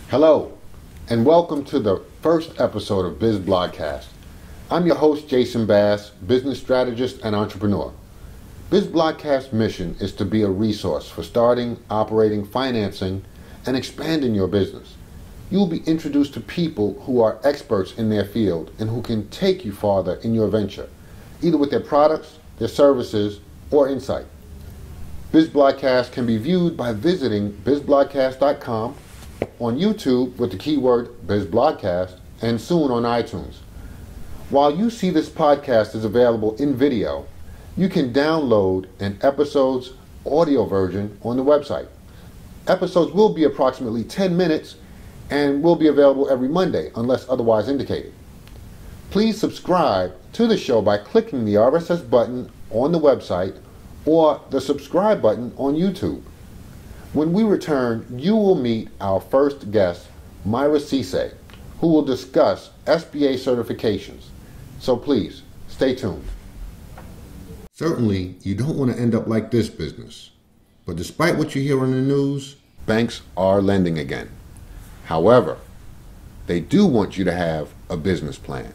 Hello, and welcome to the first episode of Biz Blogcast. I'm your host, Jason Bass, business strategist and entrepreneur. Biz Blogcast's mission is to be a resource for starting, operating, financing, and expanding your business. You will be introduced to people who are experts in their field and who can take you farther in your venture, either with their products, their services, or insight. Biz Blogcast can be viewed by visiting bizblogcast.com, on YouTube with the keyword Biz Blogcast, and soon on iTunes. While you see this podcast is available in video, you can download an episode's audio version on the website. Episodes will be approximately 10 minutes and will be available every Monday unless otherwise indicated. Please subscribe to the show by clicking the RSS button on the website or the subscribe button on YouTube. When we return, you will meet our first guest, Myra Cisse, who will discuss SBA certifications. So please, stay tuned. Certainly, you don't want to end up like this business. But despite what you hear on the news, banks are lending again. However, they do want you to have a business plan.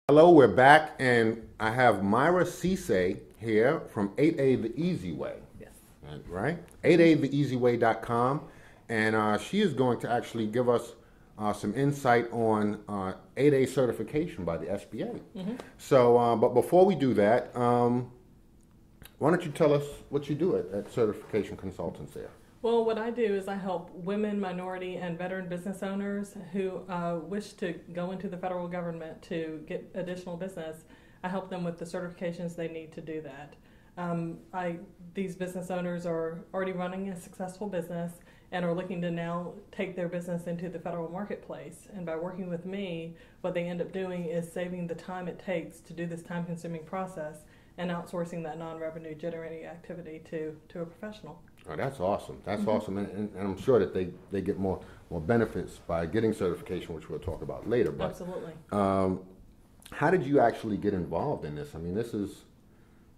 Hello, we're back, and I have Myra Cisse here from 8A The Easy Way. Yes. Right? 8atheeasyway.com, and she is going to actually give us some insight on 8A certification by the SBA. Mm-hmm. So, but before we do that, why don't you tell us what you do at Certification Consultants there? Well, what I do is I help women, minority, and veteran business owners who wish to go into the federal government to get additional business. I help them with the certifications they need to do that. These business owners are already running a successful business and are looking to now take their business into the federal marketplace. And by working with me, what they end up doing is saving the time it takes to do this time-consuming process and outsourcing that non-revenue generating activity to a professional. Oh, that's awesome. That's awesome. And I'm sure that they get more benefits by getting certification, which we'll talk about later. But, absolutely. How did you actually get involved in this? I mean, this is,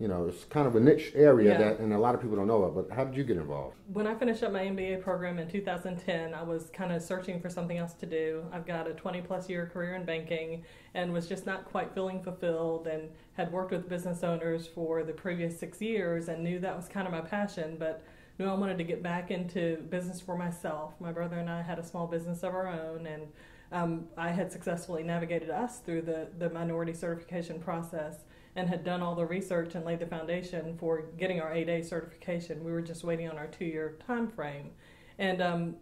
it's kind of a niche area and a lot of people don't know about, but how did you get involved? When I finished up my MBA program in 2010, I was kind of searching for something else to do. I've got a 20-plus year career in banking and was just not quite feeling fulfilled, and had worked with business owners for the previous 6 years and knew that was kind of my passion, but knew I wanted to get back into business for myself. My brother and I had a small business of our own, and I had successfully navigated us through the minority certification process and had done all the research and laid the foundation for getting our 8A certification. We were just waiting on our 2-year time frame. And,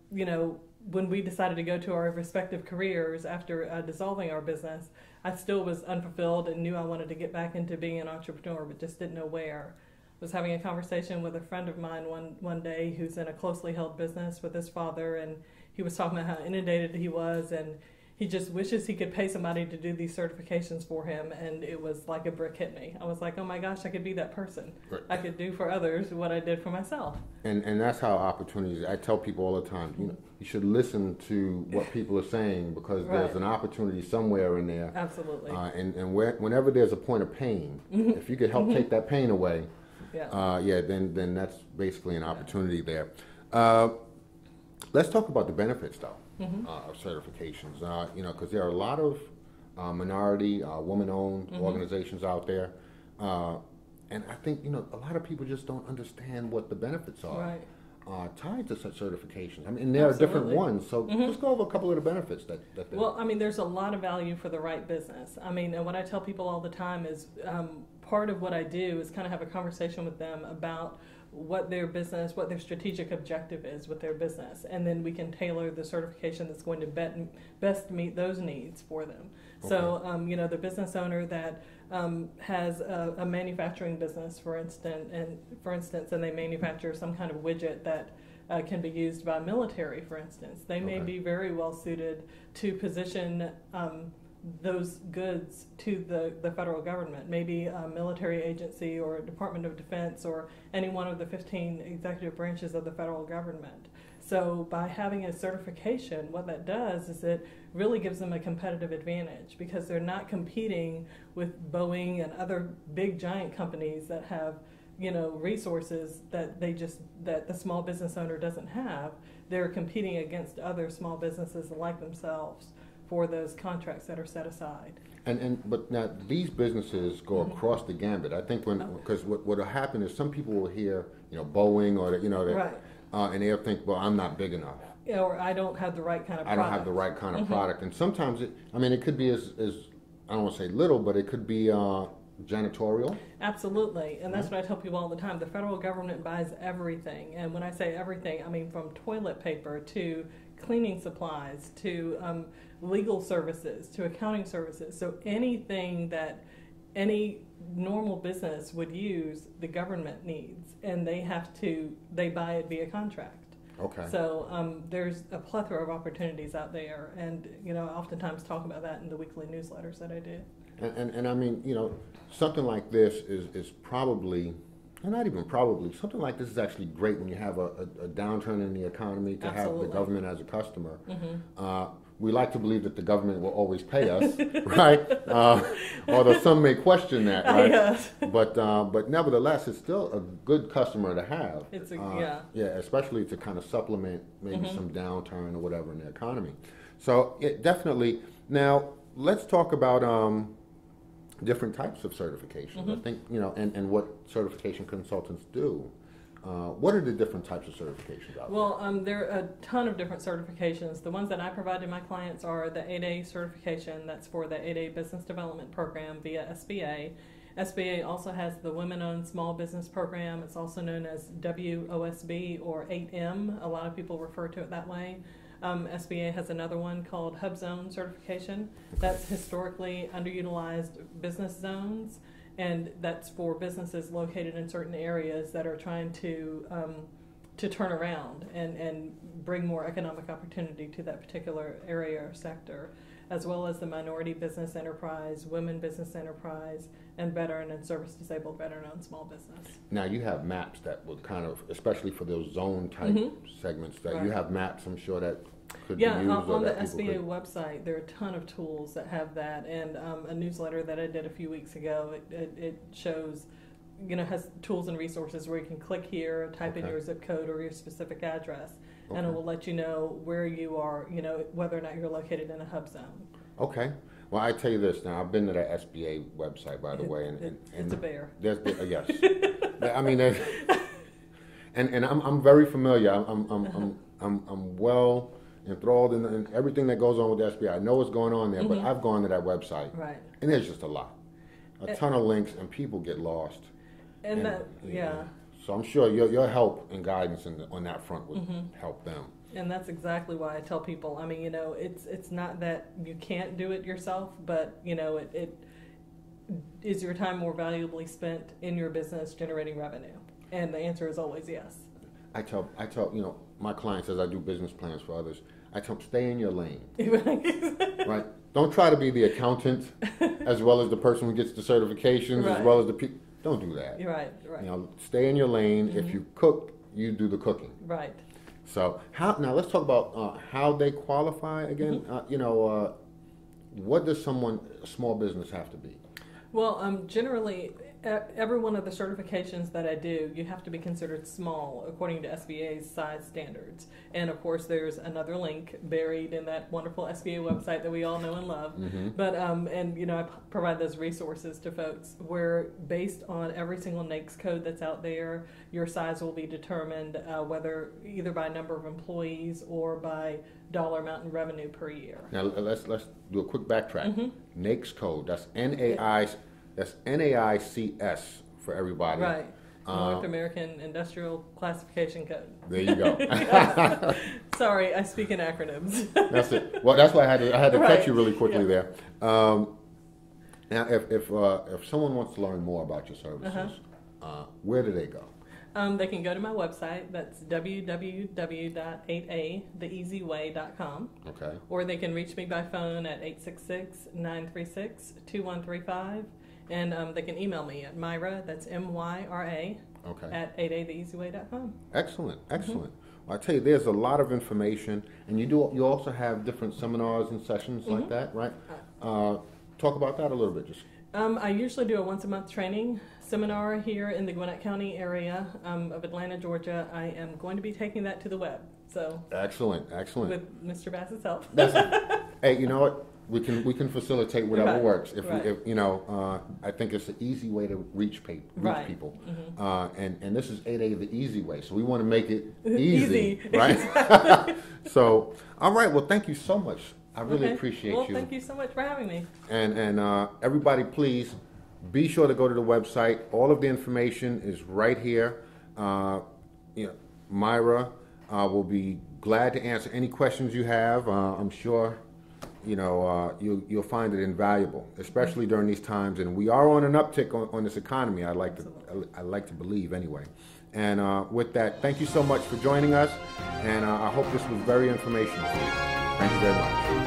when we decided to go to our respective careers after dissolving our business, I still was unfulfilled and knew I wanted to get back into being an entrepreneur, but just didn't know where. I was having a conversation with a friend of mine one day who's in a closely held business with his father, and he was talking about how inundated he was, and he just wishes he could pay somebody to do these certifications for him, and it was like a brick hit me. I was like, oh my gosh, I could be that person. Right. I could do for others what I did for myself. And that's how opportunities, I tell people all the time, you should listen to what people are saying, because there's an opportunity somewhere in there. Absolutely. And whenever there's a point of pain, if you could help take that pain away, then that's basically an opportunity there. Let's talk about the benefits, though, of certifications. Because there are a lot of minority, woman-owned organizations out there, and I think a lot of people just don't understand what the benefits are tied to such certifications. I mean, there are different ones, so just go over a couple of the benefits that. Well, I mean, there's a lot of value for the right business. I mean, and what I tell people all the time is part of what I do is kind of have a conversation with them about what their business, what their strategic objective is with their business, and then we can tailor the certification that's going to best meet those needs for them. Okay. So, the business owner that has a manufacturing business, for instance, and they manufacture some kind of widget that can be used by military, for instance, they may be very well suited to position those goods to the federal government, maybe a military agency or a Department of Defense or any one of the 15 executive branches of the federal government. So by having a certification, what that does is it really gives them a competitive advantage because they're not competing with Boeing and other big giant companies that have, resources that that the small business owner doesn't have. They're competing against other small businesses like themselves for those contracts that are set aside. But now these businesses go across the gambit. I think because what will happen is some people will hear Boeing or Right. And they'll think, well, I'm not big enough. Yeah, or I don't have the right kind of I product. don't have the right kind of product. And sometimes it could be as I don't want to say little, but it could be janitorial. Absolutely, and that's what I tell people all the time. The federal government buys everything, and when I say everything, I mean from toilet paper to cleaning supplies to legal services to accounting services. So anything that any normal business would use, the government needs, and they buy it via contract. Okay. So there's a plethora of opportunities out there, and I oftentimes talk about that in the weekly newsletters that I do. And I mean, something like this is probably, and not even probably, something like this is actually great when you have a downturn in the economy to Absolutely. have the government as a customer. We like to believe that the government will always pay us, right? Although some may question that, right? Yes. But nevertheless, it's still a good customer to have. It's yeah, especially to kind of supplement maybe some downturn or whatever in the economy. So definitely. Now let's talk about different types of certifications. I think and what certification consultants do. What are the different types of certifications out there? Well, there are a ton of different certifications. The ones that I provide to my clients are the 8A certification. That's for the 8A Business Development Program via SBA. SBA also has the Women-Owned Small Business Program. It's also known as WOSB or 8M. A lot of people refer to it that way. SBA has another one called Hub Zone certification. That's historically underutilized business zones. And that's for businesses located in certain areas that are trying to turn around and bring more economic opportunity to that particular area or sector, as well as the minority business enterprise, women business enterprise, and veteran and service-disabled veteran-owned small business. Now you have maps that would kind of, especially for those zone type segments, that you have maps, I'm sure that could be used. On the SBA website, there are a ton of tools that have that, and a newsletter that I did a few weeks ago, it shows, has tools and resources where you can click here, type in your zip code or your specific address, and it will let you know where you are, whether or not you're located in a hub zone. Okay. Well, I tell you this now. I've been to that SBA website, by the way, and it's a bear. Yes. I mean, and I'm very familiar. I'm well enthralled in everything that goes on with the SBA. I know what's going on there, but I've gone to that website, right? And there's just a ton of links, and people get lost. So I'm sure your help and guidance on that front would help them. And that's exactly why I tell people. I mean, it's not that you can't do it yourself, but it is your time more valuably spent in your business generating revenue? And the answer is always yes. I tell my clients, as I do business plans for others, I tell them stay in your lane. Right? Don't try to be the accountant as well as the person who gets the certifications as well as the people. Don't do that. Right. Stay in your lane. If you cook, you do the cooking. Right. So now let's talk about how they qualify again. What does a small business have to be? Well, generally, every one of the certifications that I do, you have to be considered small according to SBA's size standards. And of course, there's another link buried in that wonderful SBA website that we all know and love. But I provide those resources to folks where, based on every single NAICS code that's out there, your size will be determined whether either by number of employees or by dollar amount in revenue per year. Now let's do a quick backtrack. NAICS code. That's NAICS for everybody. Right. North American Industrial Classification Code. There you go. Sorry, I speak in acronyms. That's it. Well, that's why I had to catch you really quickly there. Now, if someone wants to learn more about your services, where do they go? They can go to my website. That's www.8atheeasyway.com. Okay. Or they can reach me by phone at 866-936-2135. And they can email me at Myra, that's MYRA, at 8atheeasyway.com. Excellent. I tell you, there's a lot of information, and you also have different seminars and sessions like that, right? Talk about that a little bit, just. I usually do a once-a-month training seminar here in the Gwinnett County area of Atlanta, Georgia. I am going to be taking that to the web. So Excellent. with Mr. Bass's help. Hey, you know what? We can facilitate whatever Right. works. If Right. I think it's an easy way to reach Right. people. Mm-hmm. And this is 8A, the easy way. So we want to make it easy, Easy. right? Exactly. So, all right. Well, thank you so much. I really Okay. appreciate well, you. thank you so much for having me. And everybody, please be sure to go to the website. All of the information is right here. Myra will be glad to answer any questions you have. I'm sure you'll find it invaluable, especially during these times. And we are on an uptick on this economy. I like to believe anyway. And with that, thank you so much for joining us. And I hope this was very informational for you. Thank you very much.